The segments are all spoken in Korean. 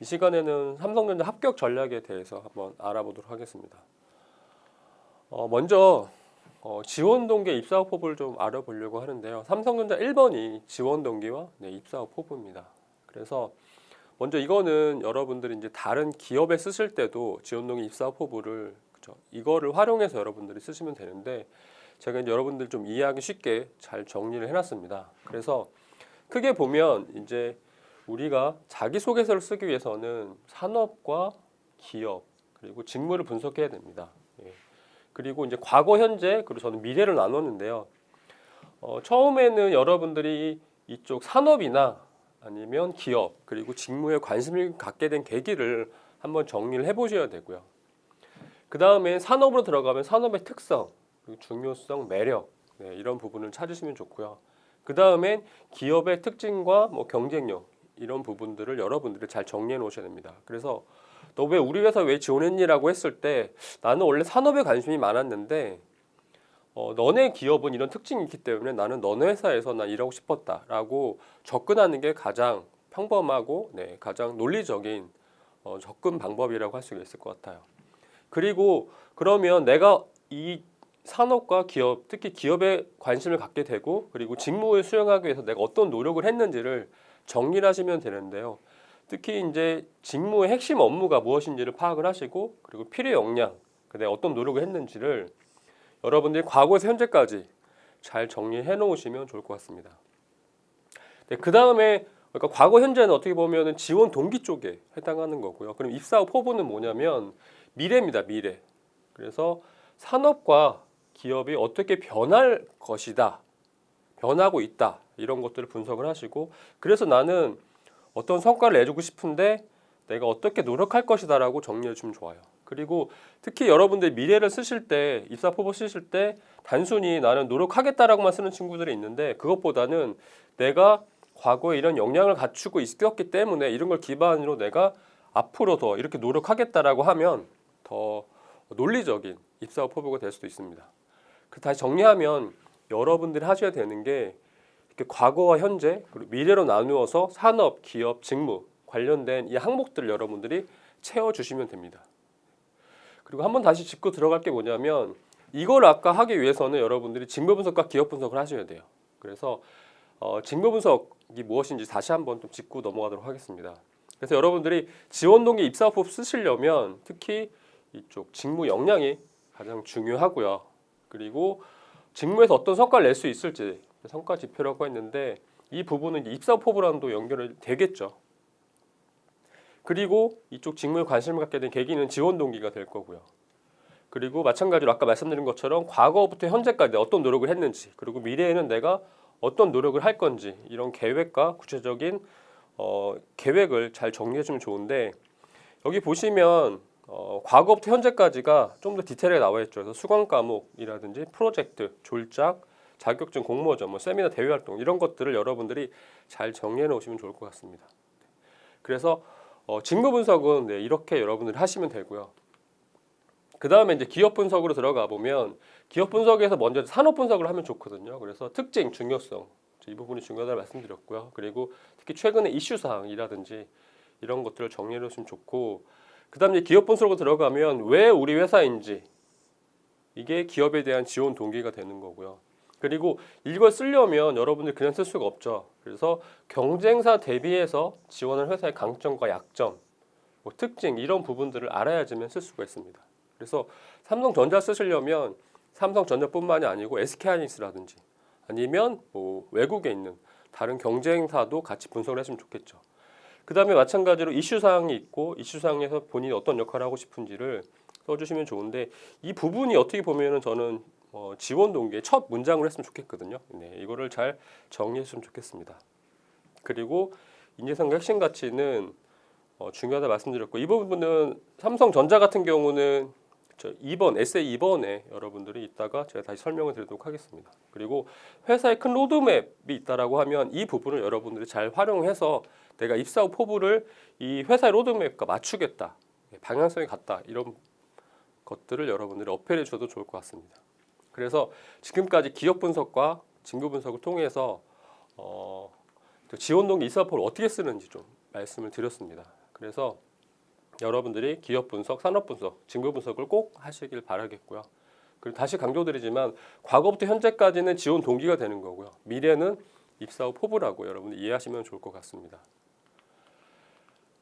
이 시간에는 삼성전자 합격 전략에 대해서 한번 알아보도록 하겠습니다. 먼저 지원 동기 입사업 포부를 좀 알아보려고 하는데요. 삼성전자 1번이 지원 동기와 입사업 포부입니다. 그래서 먼저 이거는 여러분들이 이제 다른 기업에 쓰실 때도 지원 동기 입사업 포부를 이거를 활용해서 여러분들이 쓰시면 되는데 제가 이제 여러분들 좀 이해하기 쉽게 잘 정리를 해놨습니다. 그래서 크게 보면 이제 우리가 자기소개서를 쓰기 위해서는 산업과 기업 그리고 직무를 분석해야 됩니다. 그리고 이제 과거, 현재 그리고 저는 미래를 나눴는데요. 처음에는 여러분들이 이쪽 산업이나 아니면 기업 그리고 직무에 관심을 갖게 된 계기를 한번 정리를 해보셔야 되고요. 그 다음에 산업으로 들어가면 산업의 특성, 그리고 중요성, 매력 이런 부분을 찾으시면 좋고요. 그 다음엔 기업의 특징과 경쟁력 이런 부분들을 여러분들이 잘 정리해 놓으셔야 됩니다. 그래서 너 왜 우리 회사 왜 지원했니라고 했을 때 나는 원래 산업에 관심이 많았는데 너네 기업은 이런 특징이 있기 때문에 나는 너네 회사에서 난 일하고 싶었다라고 접근하는 게 가장 평범하고 가장 논리적인 접근 방법이라고 할 수가 있을 것 같아요. 그리고 그러면 내가 이 산업과 기업, 특히 기업에 관심을 갖게 되고 그리고 직무를 수행하기 위해서 내가 어떤 노력을 했는지를 정리를 하시면 되는데요. 특히 이제 직무의 핵심 업무가 무엇인지를 파악을 하시고 그리고 필요 역량, 내가 어떤 노력을 했는지를 여러분들이 과거에서 현재까지 잘 정리해 놓으시면 좋을 것 같습니다. 그 다음에 그러니까 과거, 현재는 어떻게 보면 지원 동기 쪽에 해당하는 거고요. 그럼 입사업 포부는 뭐냐면 미래입니다. 미래. 그래서 산업과 기업이 어떻게 변할 것이다. 변하고 있다. 이런 것들을 분석을 하시고 그래서 나는 어떤 성과를 내주고 싶은데 내가 어떻게 노력할 것이다 라고 정리해 주면 좋아요. 그리고 특히 여러분들 미래를 쓰실 때 입사 포부 쓰실 때 단순히 나는 노력하겠다라고만 쓰는 친구들이 있는데 그것보다는 내가 과거에 이런 역량을 갖추고 있었기 때문에 이런 걸 기반으로 내가 앞으로 더 이렇게 노력하겠다라고 하면 더 논리적인 입사 포부가 될 수도 있습니다. 다시 정리하면 여러분들이 하셔야 되는 게 이렇게 과거와 현재 그리고 미래로 나누어서 산업, 기업, 직무 관련된 이 항목들을 여러분들이 채워주시면 됩니다. 그리고 한번 다시 짚고 들어갈 게 뭐냐면 이걸 아까 하기 위해서는 여러분들이 직무 분석과 기업 분석을 하셔야 돼요. 그래서 직무 분석이 무엇인지 다시 한번 좀 짚고 넘어가도록 하겠습니다. 그래서 여러분들이 지원 동기 입사법 쓰시려면 특히 이쪽 직무 역량이 가장 중요하고요. 그리고 직무에서 어떤 성과를 낼 수 있을지 성과 지표라고 했는데 이 부분은 이제 입사 포부랑도 연결이 되겠죠. 그리고 이쪽 직무에 관심을 갖게 된 계기는 지원 동기가 될 거고요. 그리고 마찬가지로 아까 말씀드린 것처럼 과거부터 현재까지 어떤 노력을 했는지 그리고 미래에는 내가 어떤 노력을 할 건지 이런 계획과 구체적인 계획을 잘 정리해 주면 좋은데 여기 보시면 과거부터 현재까지가 좀 더 디테일하게 나와 있죠. 그래서 수강 과목이라든지 프로젝트, 졸작, 자격증, 공모전, 세미나, 대외 활동 이런 것들을 여러분들이 잘 정리해 놓으시면 좋을 것 같습니다. 그래서 직무 분석은 이렇게 여러분들이 하시면 되고요. 그 다음에 이제 기업 분석으로 들어가 보면 기업 분석에서 먼저 산업 분석을 하면 좋거든요. 그래서 특징, 중요성 이 부분이 중요하다고 말씀드렸고요. 그리고 특히 최근의 이슈 사항이라든지 이런 것들을 정리해 놓으시면 좋고 그 다음에 기업 분석으로 들어가면 왜 우리 회사인지 이게 기업에 대한 지원 동기가 되는 거고요. 그리고 이걸 쓰려면 여러분들이 그냥 쓸 수가 없죠. 그래서 경쟁사 대비해서 지원하는 회사의 강점과 약점, 특징 이런 부분들을 알아야지만 쓸 수가 있습니다. 그래서 삼성전자 쓰시려면 삼성전자뿐만이 아니고 SK하이닉스라든지 아니면 외국에 있는 다른 경쟁사도 같이 분석을 했으면 좋겠죠. 그 다음에 마찬가지로 이슈사항이 있고 이슈사항에서 본인이 어떤 역할을 하고 싶은지를 써주시면 좋은데 이 부분이 어떻게 보면은 저는 지원 동기의 첫 문장을 했으면 좋겠거든요. 이거를 잘 정리했으면 좋겠습니다. 그리고 인재상의 핵심 가치는 중요하다 말씀드렸고 이 부분은 삼성전자 같은 경우는 2번 에세이 2번에 여러분들이 이따가 제가 다시 설명을 드리도록 하겠습니다. 그리고 회사의 큰 로드맵이 있다라고 하면 이 부분을 여러분들이 잘 활용해서 내가 입사 후 포부를 이 회사의 로드맵과 맞추겠다, 방향성이 같다 이런 것들을 여러분들이 어필해 주셔도 좋을 것 같습니다. 그래서 지금까지 기업 분석과 직무 분석을 통해서 지원 동기 입사 포부를 어떻게 쓰는지 좀 말씀을 드렸습니다. 그래서 여러분들이 기업 분석, 산업 분석, 직무 분석을 꼭 하시길 바라겠고요. 그리고 다시 강조드리지만 과거부터 현재까지는 지원 동기가 되는 거고요. 미래는 입사 후 포부라고 여러분들 이해하시면 좋을 것 같습니다.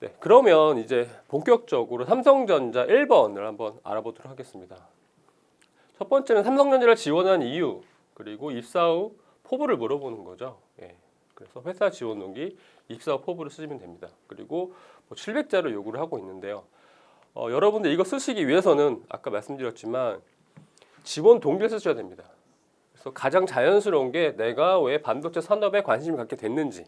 네, 그러면 이제 본격적으로 삼성전자 1번을 한번 알아보도록 하겠습니다. 첫 번째는 삼성전자를 지원한 이유, 그리고 입사 후 포부를 물어보는 거죠. 예, 그래서 회사 지원 동기, 입사 후 포부를 쓰시면 됩니다. 그리고 700자를 요구를 하고 있는데요. 여러분들 이거 쓰시기 위해서는 아까 말씀드렸지만 지원 동기를 쓰셔야 됩니다. 그래서 가장 자연스러운 게 내가 왜 반도체 산업에 관심을 갖게 됐는지,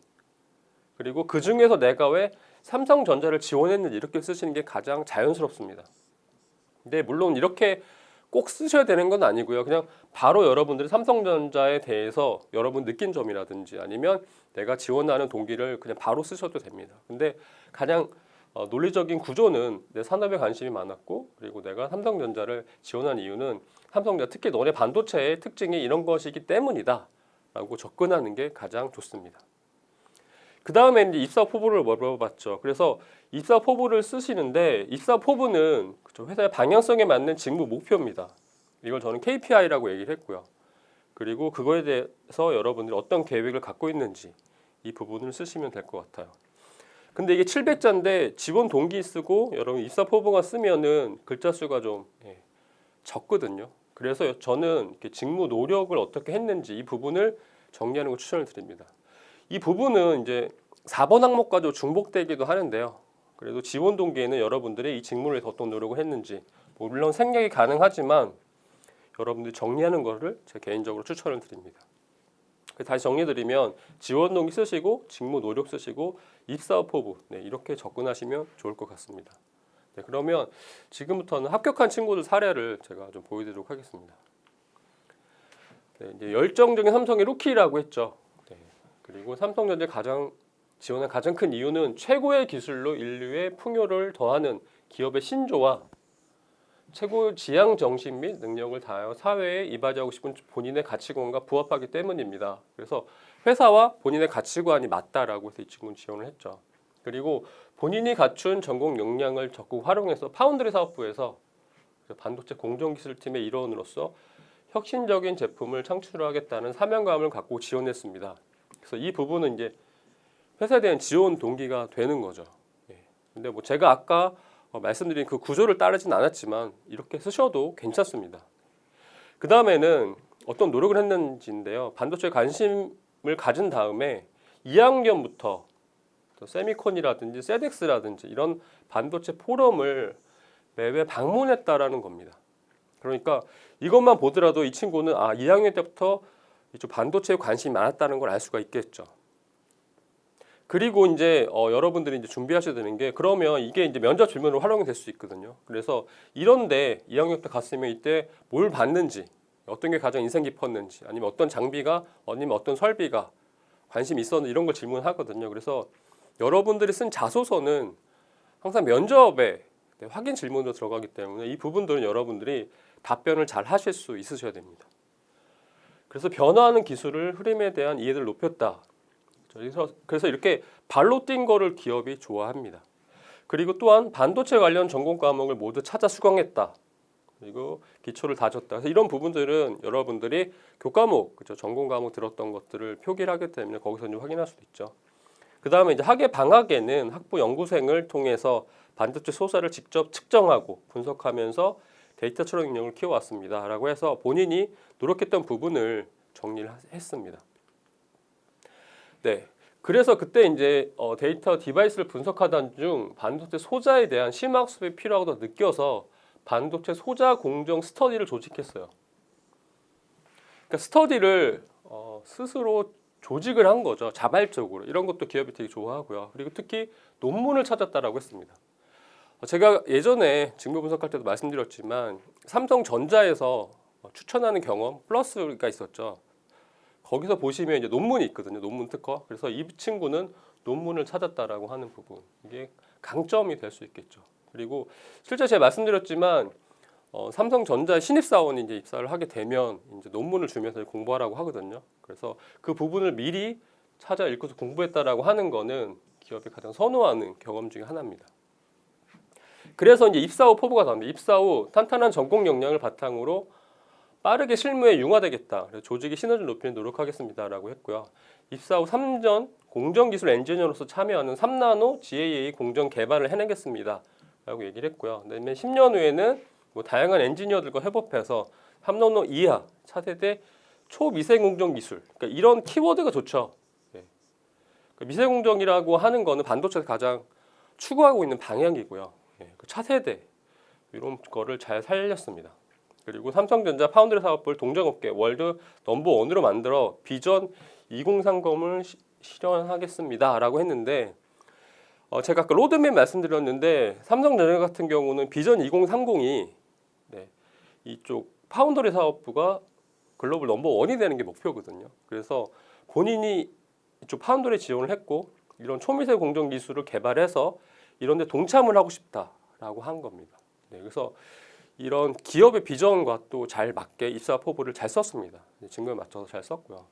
그리고 그 중에서 내가 왜 삼성전자를 지원했는지 이렇게 쓰시는 게 가장 자연스럽습니다. 근데 물론 이렇게 꼭 쓰셔야 되는 건 아니고요. 그냥 바로 여러분들이 삼성전자에 대해서 여러분 느낀 점이라든지 아니면 내가 지원하는 동기를 그냥 바로 쓰셔도 됩니다. 근데 가장 논리적인 구조는 내 산업에 관심이 많았고, 그리고 내가 삼성전자를 지원한 이유는 삼성전자 특히 너네 반도체의 특징이 이런 것이기 때문이다 라고 접근하는 게 가장 좋습니다. 그 다음에 이제 입사 포부를 물어봤죠. 그래서 입사 포부를 쓰시는데 입사 포부는 회사의 방향성에 맞는 직무 목표입니다. 이걸 저는 KPI라고 얘기를 했고요. 그리고 그거에 대해서 여러분들이 어떤 계획을 갖고 있는지 이 부분을 쓰시면 될 것 같아요. 근데 이게 700자인데 지원 동기 쓰고 여러분 입사 포부가 쓰면은 글자 수가 좀 적거든요. 그래서 저는 이렇게 직무 노력을 어떻게 했는지 이 부분을 정리하는 걸 추천을 드립니다. 이 부분은 이제 4번 항목과도 중복되기도 하는데요. 그래도 지원 동기에는 여러분들이 이 직무를 어떤 노력을 했는지 물론 생략이 가능하지만 여러분들이 정리하는 것을 제 개인적으로 추천을 드립니다. 다시 정리드리면 지원 동기 쓰시고 직무 노력 쓰시고 입사 후 포부 이렇게 접근하시면 좋을 것 같습니다. 그러면 지금부터는 합격한 친구들 사례를 제가 좀 보여드리도록 하겠습니다. 이제 열정적인 삼성의 루키라고 했죠. 그리고 삼성전자 지원한 가장 큰 이유는 최고의 기술로 인류의 풍요를 더하는 기업의 신조와 최고 지향 정신 및 능력을 다하여 사회에 이바지하고 싶은 본인의 가치관과 부합하기 때문입니다. 그래서 회사와 본인의 가치관이 맞다라고 해서 이 친구는 지원을 했죠. 그리고 본인이 갖춘 전공 역량을 적극 활용해서 파운드리 사업부에서 반도체 공정기술팀의 일원으로서 혁신적인 제품을 창출하겠다는 사명감을 갖고 지원했습니다. 그래서 이 부분은 이제 회사에 대한 지원 동기가 되는 거죠. 근데 제가 아까 말씀드린 그 구조를 따르진 않았지만 이렇게 쓰셔도 괜찮습니다. 그 다음에는 어떤 노력을 했는지인데요. 반도체에 관심을 가진 다음에 2학년부터 세미콘이라든지 세덱스라든지 이런 반도체 포럼을 매회 방문했다라는 겁니다. 그러니까 이것만 보더라도 이 친구는 2학년 때부터 이쪽 반도체에 관심이 많았다는 걸 알 수가 있겠죠. 그리고 이제 여러분들이 이제 준비하셔야 되는 게 그러면 이게 이제 면접 질문으로 활용이 될 수 있거든요. 그래서 이런데 2학년 때 갔으면 이때 뭘 봤는지, 어떤 게 가장 인상 깊었는지, 아니면 어떤 장비가, 아니면 어떤 설비가 관심이 있었는지 이런 걸 질문하거든요. 그래서 여러분들이 쓴 자소서는 항상 면접에 확인 질문으로 들어가기 때문에 이 부분들은 여러분들이 답변을 잘 하실 수 있으셔야 됩니다. 그래서 변화하는 기술을 흐름에 대한 이해를 높였다. 그래서 이렇게 발로 뛴 거를 기업이 좋아합니다. 그리고 또한 반도체 관련 전공 과목을 모두 찾아 수강했다. 그리고 기초를 다졌다. 그래서 이런 부분들은 여러분들이 교과목, 그렇죠? 전공 과목 들었던 것들을 표기를 하기 때문에 거기서 좀 확인할 수도 있죠. 그 다음에 이제 학예 방학에는 학부 연구생을 통해서 반도체 소사를 직접 측정하고 분석하면서 데이터 처리 능력을 키워왔습니다. 라고 해서 본인이 노력했던 부분을 정리를 했습니다. 그래서 그때 이제 데이터 디바이스를 분석하던 중 반도체 소자에 대한 심화학습이 필요하다고 느껴서 반도체 소자 공정 스터디를 조직했어요. 그러니까 스터디를 스스로 조직을 한 거죠. 자발적으로. 이런 것도 기업이 되게 좋아하고요. 그리고 특히 논문을 찾았다라고 했습니다. 제가 예전에 직무 분석할 때도 말씀드렸지만 삼성전자에서 추천하는 경험 플러스가 있었죠. 거기서 보시면 이제 논문이 있거든요. 논문 특허. 그래서 이 친구는 논문을 찾았다라고 하는 부분. 이게 강점이 될 수 있겠죠. 그리고 실제 제가 말씀드렸지만 삼성전자 신입사원이 이제 입사를 하게 되면 이제 논문을 주면서 공부하라고 하거든요. 그래서 그 부분을 미리 찾아 읽고서 공부했다라고 하는 거는 기업이 가장 선호하는 경험 중에 하나입니다. 그래서 이제 입사 후 포부가 나옵니다. 입사 후 탄탄한 전공 역량을 바탕으로 빠르게 실무에 융화되겠다. 그래서 조직의 시너지를 높이는 노력하겠습니다라고 했고요. 입사 후 3년 공정기술 엔지니어로서 참여하는 3나노 GAA 공정 개발을 해내겠습니다라고 얘기를 했고요. 그다음에 10년 후에는 뭐 다양한 엔지니어들과 협업해서 3나노 이하 차세대 초미세공정 기술. 그러니까 이런 키워드가 좋죠. 네. 그러니까 미세공정이라고 하는 거는 반도체에서 가장 추구하고 있는 방향이고요. 네. 그 차세대 이런 거를 잘 살렸습니다. 그리고 삼성전자 파운드리 사업부를 동종업계 월드 넘버원으로 만들어 비전 2030을 실현하겠습니다라고 했는데 제가 아까 로드맵 말씀드렸는데 삼성전자 같은 경우는 비전 2030이 네, 이쪽 파운드리 사업부가 글로벌 넘버원이 되는 게 목표거든요. 그래서 본인이 이쪽 파운드리에 지원을 했고 이런 초미세 공정 기술을 개발해서 이런 데 동참을 하고 싶다라고 한 겁니다. 네, 그래서 이런 기업의 비전과 또 잘 맞게 입사 포부를 잘 썼습니다. 증거에 맞춰서 잘 썼고요.